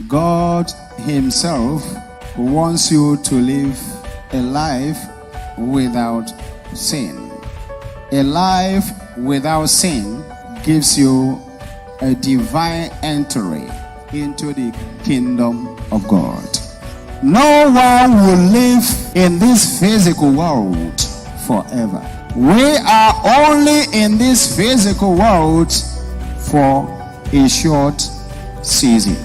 God Himself wants you to live a life without sin. A life without sin gives you a divine entry into the kingdom of God. No one will live in this physical world forever. We are only in this physical world for a short season.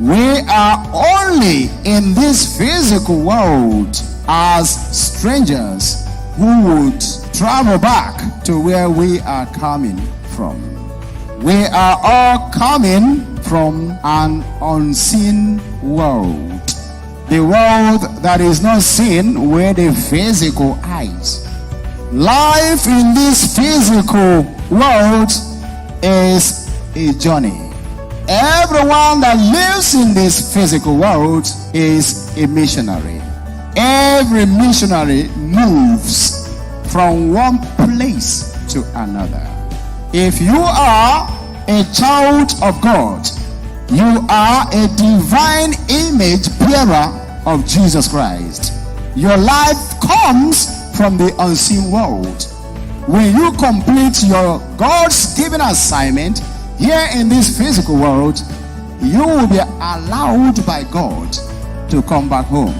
We are only in this physical world as strangers who would travel back to where we are coming from. We are all coming from an unseen world. The world that is not seen with the physical eyes. Life in this physical world is a journey. Everyone that lives in this physical world is a missionary. Every missionary moves from one place to another. If you are a child of God, you are a divine image bearer of Jesus Christ. Your life comes from the unseen world. When you complete your God's given assignment here in this physical world, you will be allowed by God to come back home.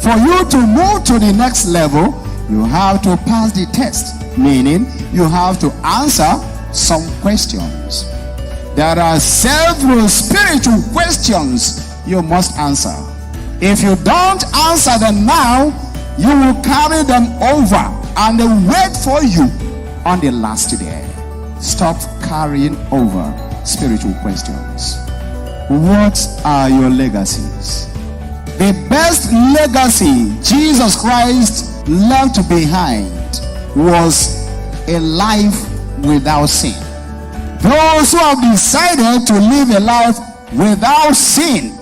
For you to move to the next level, you have to pass the test, meaning you have to answer some questions. There are several spiritual questions you must answer. If you don't answer them now, you will carry them over and they will wait for you on the last day. Stop carrying over spiritual questions. What are your legacies? The best legacy Jesus Christ left behind was a life without sin. Those who have decided to live a life without sin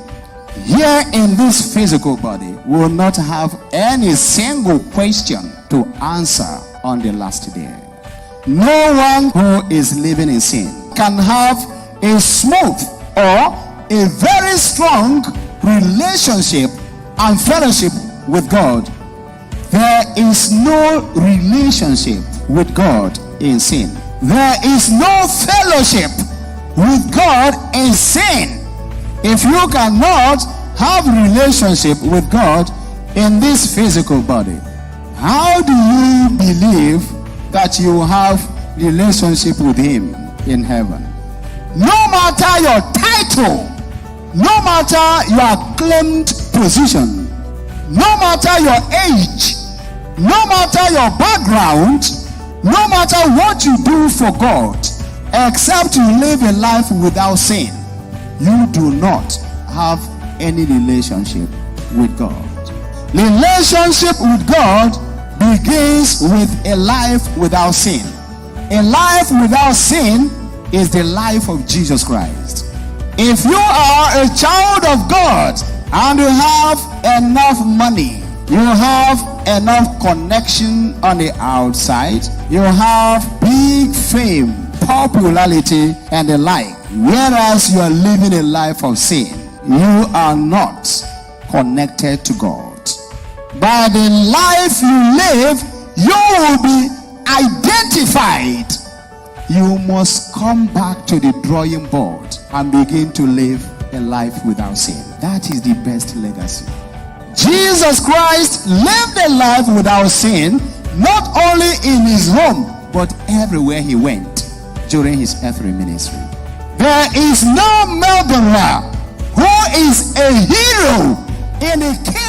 here in this physical body will not have any single question to answer on the last day. No one who is living in sin can have a smooth or a very strong relationship and fellowship with God. There is no relationship with God in sin. There is no fellowship with God in sin. If you cannot have relationship with God in this physical body, how do you believe that you have relationship with Him in heaven? No matter your title, no matter your claimed position, no matter your age, no matter your background, no matter what you do for God, except you live a life without sin, you do not have any relationship with God. Relationship with God begins with a life without sin. A life without sin is the life of Jesus Christ. If you are a child of God and you have enough money, you have enough connection on the outside, you have big fame, popularity, and the like, whereas you are living a life of sin, you are not connected to God. By the life you live, you will be identified. You must come back to the drawing board and begin to live a life without sin. That is the best legacy. Jesus Christ lived a life without sin, not only in his home, but everywhere he went during his earthly ministry. There is no murderer who is a hero in the kingdom